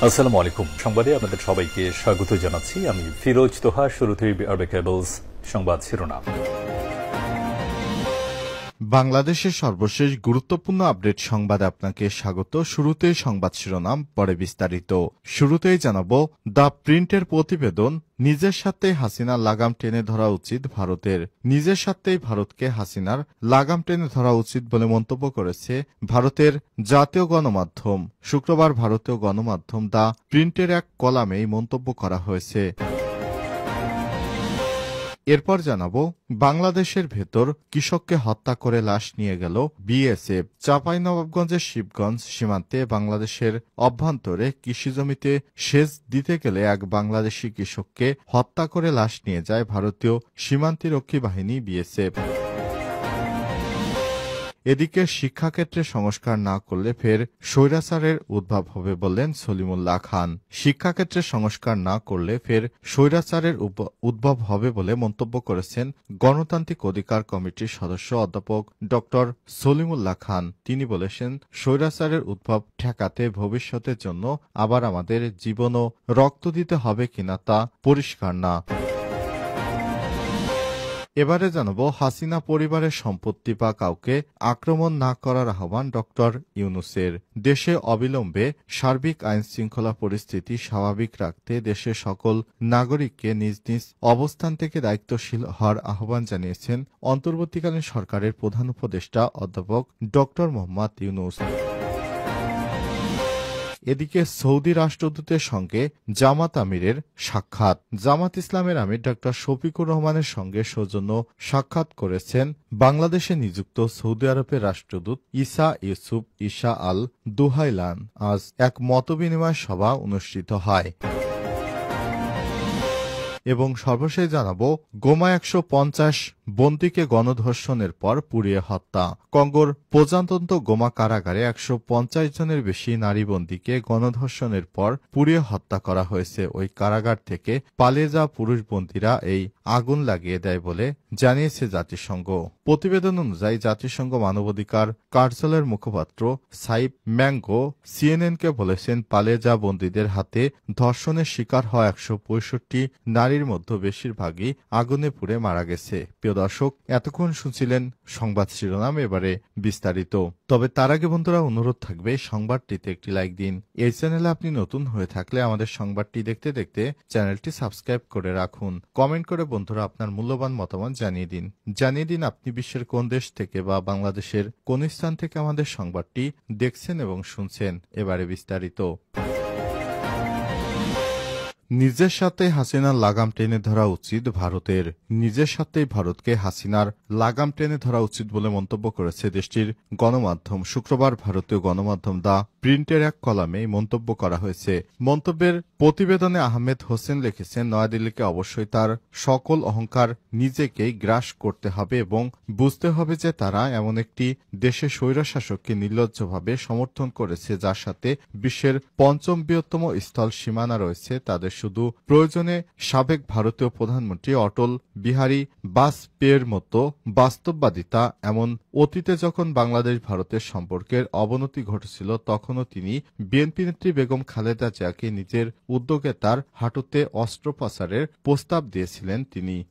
আসসালামু আলাইকুম। সংবাদে আপনাদের সবাইকে স্বাগত জানাচ্ছি। আমি ফিরোজ তোহা। শুরুতেই আরবে কেবলস সংবাদ শিরোনাম। বাংলাদেশের সর্বশেষ গুরুত্বপূর্ণ আপডেট সংবাদে আপনাকে স্বাগত। শুরুতেই সংবাদ শিরোনাম, পরে বিস্তারিত। শুরুতেই জানাবো, দ্য প্রিন্টের প্রতিবেদন, নিজের সাথেই হাসিনার লাগাম টেনে ধরা উচিত ভারতের। নিজের সাথেই ভারতকে হাসিনার লাগাম টেনে ধরা উচিত বলে মন্তব্য করেছে ভারতের জাতীয় গণমাধ্যম। শুক্রবার ভারতীয় গণমাধ্যম দ্য প্রিন্টের এক কলামে এই মন্তব্য করা হয়েছে। এরপর জানাবো, বাংলাদেশের ভেতর কৃষককে হত্যা করে লাশ নিয়ে গেল বিএসএফ। চাঁপাইনবাবগঞ্জের শিবগঞ্জ সীমান্তে বাংলাদেশের অভ্যন্তরে কৃষিজমিতে সেচ দিতে গেলে এক বাংলাদেশি কৃষককে হত্যা করে লাশ নিয়ে যায় ভারতীয় সীমান্তরক্ষী বাহিনী বিএসএফ। এদিকে শিক্ষাক্ষেত্রে সংস্কার না করলে ফের স্বৈরাচারের উদ্ভব হবে বললেন সলিমুল্লাহ খান। শিক্ষাক্ষেত্রে সংস্কার না করলে ফের স্বৈরাচারের উদ্ভব হবে বলে মন্তব্য করেছেন গণতান্ত্রিক অধিকার কমিটির সদস্য অধ্যাপক ড সলিমুল্লাহ খান। তিনি বলেছেন, স্বৈরাচারের উদ্ভব ঠেকাতে ভবিষ্যতের জন্য আবার আমাদের জীবনও রক্ত দিতে হবে কিনা তা পরিষ্কার না। এবারে জানাবো, হাসিনা পরিবারের সম্পত্তি বা কাউকে আক্রমণ না করার আহ্বান ড ইউনূসের। দেশে অবিলম্বে সার্বিক আইনশৃঙ্খলা পরিস্থিতি স্বাভাবিক রাখতে দেশের সকল নাগরিককে নিজ নিজ অবস্থান থেকে দায়িত্বশীল হওয়ার আহ্বান জানিয়েছেন অন্তর্বর্তীকালীন সরকারের প্রধান উপদেষ্টা অধ্যাপক ড মোহাম্মদ ইউনূস। এদিকে সৌদি রাষ্ট্রদূতের সঙ্গে জামাত আমিরের সাক্ষাৎ। জামাত ইসলামের আমির ড শফিকুর রহমানের সঙ্গে সৌজন্য সাক্ষাৎ করেছেন বাংলাদেশে নিযুক্ত সৌদি আরবের রাষ্ট্রদূত ঈসা ইউসুফ ঈসা আল দুহাইলান। আজ এক মতবিনিময় সভা অনুষ্ঠিত হয়। এবং সর্বশেষ জানাবো, গোমা ১৫০ বন্দীকে গণধর্ষণের পর পুড়িয়ে হত্যা। কঙ্গোর প্রজাতন্ত্র গোমা কারাগারে ১৫০ জনের বেশি নারী বন্দীকে গণধর্ষণের পর পুড়িয়ে হত্যা করা হয়েছে। ওই কারাগার থেকে পালিয়ে যাওয়া পুরুষ বন্দীরা এই আগুন লাগিয়ে দেয় বলে জানিয়েছে জাতিসংঘ। প্রতিবেদন অনুযায়ী জাতিসংঘ মানবাধিকার কার্যালয়ের মুখপাত্র সাইব ম্যাঙ্গো সিএনএনকে বলেছেন, পালিয়ে যাওয়া বন্দীদের হাতে ধর্ষণের শিকার হওয়া ১৬৫ নারীর মধ্যে বেশিরভাগই আগুনে পুড়ে মারা গেছে। প্রিয় দর্শক, এতক্ষণ শুনছিলেন সংবাদ শিরোনাম, এবারে বিস্তারিত। তবে তার আগে বন্ধুরা, অনুরোধ থাকবে সংবাদটিতে একটি লাইক দিন। এই চ্যানেলে আপনি নতুন হয়ে থাকলে আমাদের সংবাদটি দেখতে দেখতে চ্যানেলটি সাবস্ক্রাইব করে রাখুন। কমেন্ট করে বন্ধুরা আপনার মূল্যবান মতামত জানিয়ে দিন আপনি বিশ্বের কোন দেশ থেকে বা বাংলাদেশের কোন স্থান থেকে আমাদের সংবাদটি দেখছেন এবং শুনছেন। এবারে বিস্তারিত। নিজের সাথে হাসিনার লাগাম টেনে ধরা উচিত ভারতের। নিজের সাথেই ভারতকে হাসিনার লাগাম টেনে ধরা উচিত বলে মন্তব্য করেছে দেশটির গণমাধ্যম। শুক্রবার ভারতীয় গণমাধ্যম দ্য প্রিন্টের এক কলামে মন্তব্য করা হয়েছে। মন্তব্যের প্রতিবেদনে আহমেদ হোসেন লিখেছেন, নয়াদিল্লিকে অবশ্যই তার সকল অহংকার নিজেকেই গ্রাস করতে হবে এবং বুঝতে হবে যে তারা এমন একটি দেশের স্বৈরশাসককে নির্লজ্জভাবে সমর্থন করেছে যার সাথে বিশ্বের পঞ্চম বৃহত্তম স্থল সীমানা রয়েছে। তাদের শুধু প্রয়োজনে সাবেক ভারতীয় প্রধানমন্ত্রী অটল বিহারী বাজপেয়ীর মতো বাস্তববাদিতা। এমন অতীতে যখন বাংলাদেশ ভারতের সম্পর্কের অবনতি ঘটেছিল তখনও তিনি বিএনপি নেত্রী বেগম খালেদা জিয়াকে নিজের উদ্যোগে তার হাঁটুতে অস্ত্রোপচারের প্রস্তাব দিয়েছিলেন।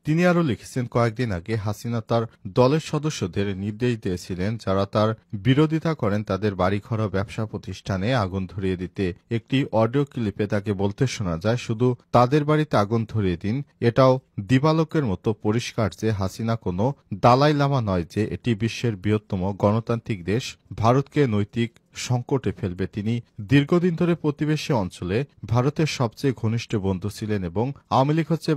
তিনি আরও লিখেছেন, কয়েকদিন আগে হাসিনা তার দলের সদস্যদের নির্দেশ দিয়েছিলেন যারা তার বিরোধিতা করেন তাদের বাড়িঘর ও ব্যবসা প্রতিষ্ঠানে আগুন ধরিয়ে দিতে। একটি অডিও ক্লিপে তাকে বলতে শোনা যায়, শুধু তাদের বাড়িতে আগুন ধরিয়ে দিন। এটাও দিবালোকের মতো পরিষ্কার যে হাসিনা কোনো দালাই লামা নয়, যে এটি বিশ্বের বৃহত্তম গণতান্ত্রিক দেশ ভারতকে নৈতিক সংকটে ফেলবে। তিনি দীর্ঘদিন ধরে প্রতিবেশী অঞ্চলে ভারতের সবচেয়ে ঘনিষ্ঠ বন্ধু ছিলেন এবং আওয়ামী লীগ হচ্ছে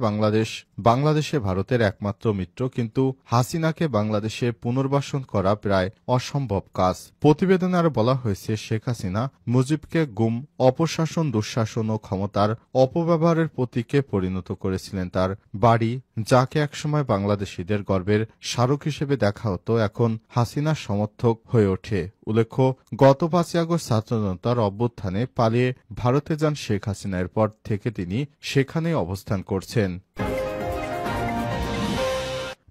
বাংলাদেশে ভারতের একমাত্র মিত্র, কিন্তু হাসিনাকে বাংলাদেশে পুনর্বাসন করা প্রায় অসম্ভব কাজ। প্রতিবেদনে আরো বলা হয়েছে, শেখ হাসিনা মুজিবকে গুম, অপশাসন, দুঃশাসন ও ক্ষমতার অপব্যবহারের প্রতীকে পরিণত করেছিলেন। তার বাড়ি, যাকে একসময় বাংলাদেশিদের গর্বের স্মারক হিসেবে দেখা হতো, এখন হাসিনার সমর্থক হয়ে ওঠে। উল্লেখ্য, গত ৫ই আগস্ট ছাত্র জনতার অভ্যুত্থানে পালিয়ে ভারতে যান শেখ হাসিনা। এরপর থেকে তিনি সেখানেই অবস্থান করছেন।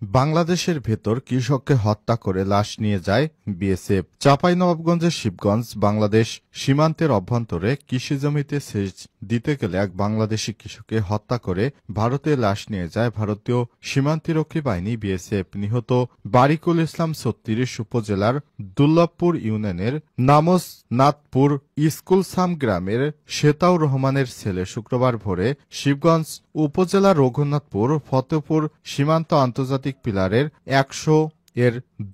বাংলাদেশের ভেতর কৃষককে হত্যা করে লাশ নিয়ে যায় বিএসএফ। চাঁপাইনবাবগঞ্জের শিবগঞ্জ বাংলাদেশ সীমান্তের অভ্যন্তরে কৃষি জমিতে সেচ দিতে গেলে এক বাংলাদেশি কৃষককে হত্যা করে ভারতে লাশ নিয়ে যায় ভারতীয় সীমান্তরক্ষী বাহিনী বিএসএফ। নিহত বারিকুল ইসলাম ৩৬ উপজেলার দুর্লভপুর ইউনিয়নের নামসনাথপুর স্কুলসাম গ্রামের শেতাউর রহমানের ছেলে। শুক্রবার ভোরে শিবগঞ্জ উপজেলার রঘুনাথপুর ফতেপুর সীমান্ত আন্তর্জাতিক পিলারের ১০০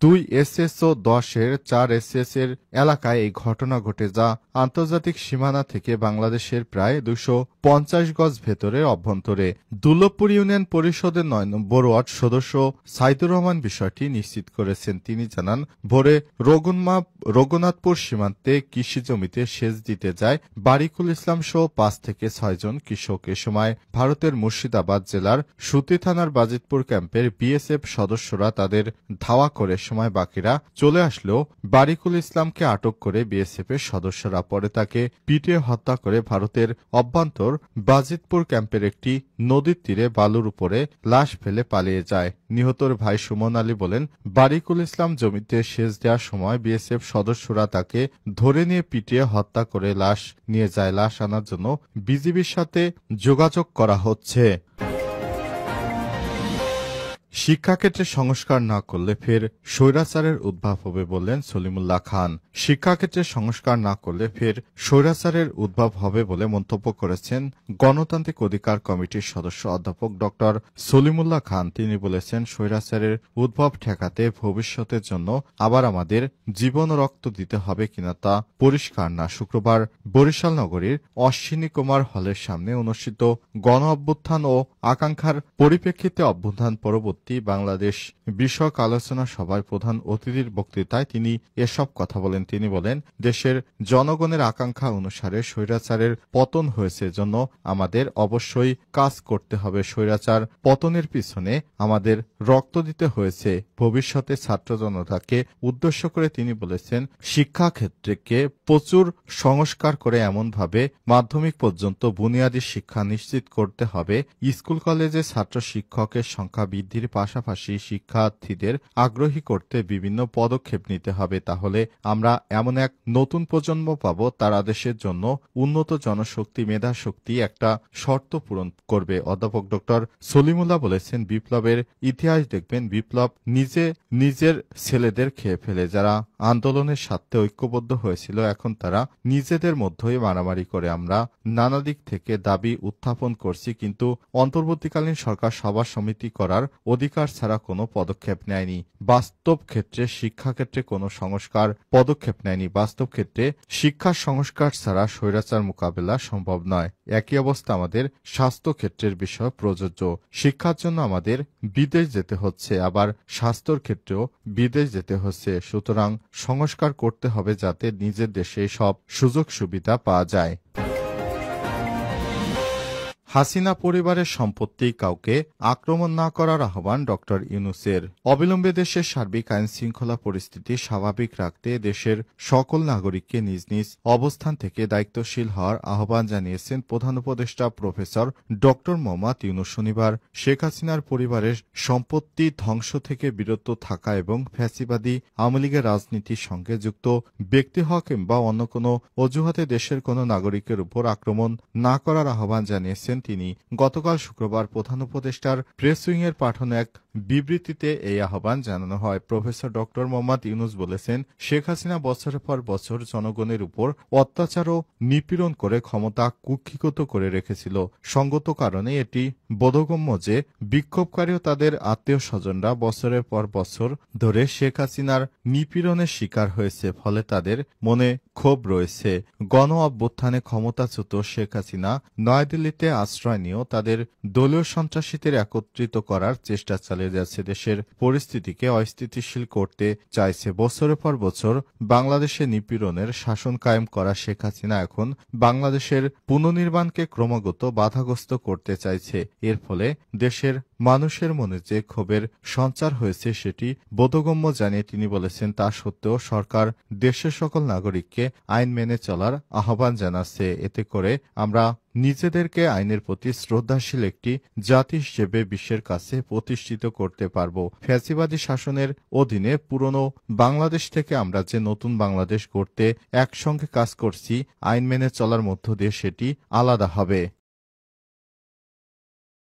2 SS ও 10 4 SS এর এলাকায় এই ঘটনা ঘটে, যা আন্তর্জাতিক সীমানা থেকে বাংলাদেশের প্রায় 250 গজ ভেতরে অভ্যন্তরে। দুর্লভপুর ইউনিয়ন পরিষদের ৯ নম্বর ওয়ার্ড সদস্য সাইদুর রহমান বিষয়টি নিশ্চিত করেছেন। তিনি জানান, ভোরে রঘুনাথপুর সীমান্তে কৃষি জমিতে সেচ দিতে যায় বারিকুল ইসলাম সহ ৫ থেকে ৬ জন কৃষক। এ সময় ভারতের মুর্শিদাবাদ জেলার সুতি থানার বাজিতপুর ক্যাম্পের বিএসএফ সদস্যরা তাদের ধাওয়া করে সময় বাকিরা চলে আসলেও বারিকুল ইসলামকে আটক করে বিএসএফ এর সদস্যরা পরে তাকে পিটিয়ে হত্যা করে ভারতের অভ্যন্তর বাজিতপুর ক্যাম্পের একটি নদীর তীরে বালুর উপরে লাশ ফেলে পালিয়ে যায়। নিহতর ভাই সুমন আলী বলেন, বারিকুল ইসলাম জমিতে সেচ দেওয়ার সময় বিএসএফ সদস্যরা তাকে ধরে নিয়ে পিটিয়ে হত্যা করে লাশ নিয়ে যায়। লাশ আনার জন্য বিজিবির সাথে যোগাযোগ করা হচ্ছে। শিক্ষাক্ষেত্রে সংস্কার না করলে ফের স্বৈরাচারের উদ্ভব হবে বললেন সলিমুল্লাহ খান। শিক্ষাক্ষেত্রে সংস্কার না করলে ফের স্বৈরাচারের উদ্ভব হবে বলে মন্তব্য করেছেন গণতান্ত্রিক অধিকার কমিটির সদস্য অধ্যাপক ড সলিমুল্লাহ খান। তিনি বলেছেন, স্বৈরাচারের উদ্ভব ঠেকাতে ভবিষ্যতের জন্য আবার আমাদের জীবন রক্ত দিতে হবে কিনা তা পরিষ্কার না। শুক্রবার বরিশাল নগরীর অশ্বিনী কুমার হলের সামনে অনুষ্ঠিত গণ অভ্যুত্থান ও আকাঙ্ক্ষার পরিপ্রেক্ষিতে অভ্যুত্থান পরবর্তী বাংলাদেশ বিষয়ক আলোচনা সভায় প্রধান অতিথির বক্তৃতায় তিনি এসব কথা বলেন। তিনি বলেন, দেশের জনগণের আকাঙ্ক্ষা অনুসারে স্বৈরাচারের পতন হয়েছে, জন্য আমাদের অবশ্যই কাজ করতে হবে। স্বৈরাচার পতনের পিছনে আমাদের রক্ত দিতে হয়েছে। ভবিষ্যতে ছাত্র জনতাকে উদ্দেশ্য করে তিনি বলেছেন, শিক্ষাক্ষেত্রকে প্রচুর সংস্কার করে এমনভাবে মাধ্যমিক পর্যন্ত বুনিয়াদী শিক্ষা নিশ্চিত করতে হবে, স্কুল কলেজে ছাত্র শিক্ষকের সংখ্যা বৃদ্ধির পাশাপাশি শিক্ষার্থীদের আগ্রহী করতে বিভিন্ন পদক্ষেপ নিতে হবে। তাহলে আমরা এমন এক নতুন প্রজন্ম পাব তারা দেশের জন্য উন্নত জনশক্তি, মেধাশক্তি একটা শর্ত পূরণ করবে। অধ্যাপক ড সলিমুল্লাহ বলেছেন, বিপ্লবের ইতিহাস দেখবেন, বিপ্লব নিজের ছেলেদের খেয়ে ফেলে। যারা আন্দোলনের স্বার্থে ঐক্যবদ্ধ হয়েছিল এখন তারা নিজেদের মধ্যেই মারামারি করে। আমরা নানা দিক থেকে দাবি উত্থাপন করছি, কিন্তু অন্তর্বর্তীকালীন সরকার সভা সমিতি করার অধিকার ছাড়া কোনো পদক্ষেপ নেয়নি। বাস্তব ক্ষেত্রে শিক্ষাক্ষেত্রে কোনো সংস্কার পদক্ষেপ নেয়নি। বাস্তব ক্ষেত্রে শিক্ষা সংস্কার ছাড়া স্বৈরাচার মোকাবেলা সম্ভব নয়। একই অবস্থা আমাদের স্বাস্থ্য ক্ষেত্রের বিষয় প্রযোজ্য। শিক্ষার জন্য আমাদের বিদেশ যেতে হচ্ছে, আবার স্বাস্থ্যর ক্ষেত্রেও বিদেশ যেতে হচ্ছে। সুতরাং সংস্কার করতে হবে যাতে নিজের দেশে সব সুযোগ সুবিধা পাওয়া যায়। হাসিনা পরিবারের সম্পত্তি কাউকে আক্রমণ না করার আহ্বান ড ইউনূসের। অবিলম্বে দেশের সার্বিক আইন শৃঙ্খলা পরিস্থিতি স্বাভাবিক রাখতে দেশের সকল নাগরিককে নিজ নিজ অবস্থান থেকে দায়িত্বশীল হওয়ার আহ্বান জানিয়েছেন প্রধান উপদেষ্টা প্রফেসর ড মোহাম্মদ ইউনূস। শনিবার শেখ হাসিনার পরিবারের সম্পত্তি ধ্বংস থেকে বিরত থাকা এবং ফ্যাসিবাদী আওয়ামী লীগের রাজনীতির সঙ্গে যুক্ত ব্যক্তি হওয়া কিংবা অন্য কোনো অজুহাতে দেশের কোনো নাগরিকের উপর আক্রমণ না করার আহ্বান জানিয়েছেন তিনি। গতকাল শুক্রবার প্রধান উপদেষ্টার প্রেস উইংয়ের পাঠানো এক বিবৃতিতে এই আহ্বান জানানো হয়। প্রফেসর ড মোহাম্মদ ইউনূস বলেছেন, শেখ হাসিনা বছরের পর বছর জনগণের উপর অত্যাচার ও নিপীড়ন করে ক্ষমতা কুক্ষিগত করে রেখেছিল। সঙ্গত কারণে এটি বোধগম্য যে বিক্ষোভকারী ও তাদের আত্মীয় স্বজনরা বছরের পর বছর ধরে শেখ হাসিনার নিপীড়নের শিকার হয়েছে, ফলে তাদের মনে ক্ষোভ রয়েছে। গণ অভ্যুত্থানে ক্ষমতাচ্যুত শেখ হাসিনা নয়াদিল্লিতে আশ্রয় নিয়েও তাদের দলীয় সন্ত্রাসীদের একত্রিত করার চেষ্টা চালিয়ে যাচ্ছে, দেশের পরিস্থিতিকে অস্থিতিশীল করতে চাইছে। বছরের পর বছর বাংলাদেশে নিপীড়নের শাসন কায়েম করা শেখ হাসিনা এখন বাংলাদেশের পুনর্নির্মাণকে ক্রমাগত বাধাগ্রস্ত করতে চাইছে। এর ফলে দেশের মানুষের মনে যে ক্ষোভের সঞ্চার হয়েছে সেটি বোধগম্য জানিয়ে তিনি বলেছেন, তা সত্ত্বেও সরকার দেশের সকল নাগরিককে আইন মেনে চলার আহ্বান জানাচ্ছে। এতে করে আমরা নিজেদেরকে আইনের প্রতি শ্রদ্ধাশীল একটি জাতি হিসেবে বিশ্বের কাছে প্রতিষ্ঠিত করতে পারব। ফ্যাসিবাদী শাসনের অধীনে পুরনো বাংলাদেশ থেকে আমরা যে নতুন বাংলাদেশ গড়তে একসঙ্গে কাজ করছি, আইন মেনে চলার মধ্য দিয়ে সেটি আলাদা হবে।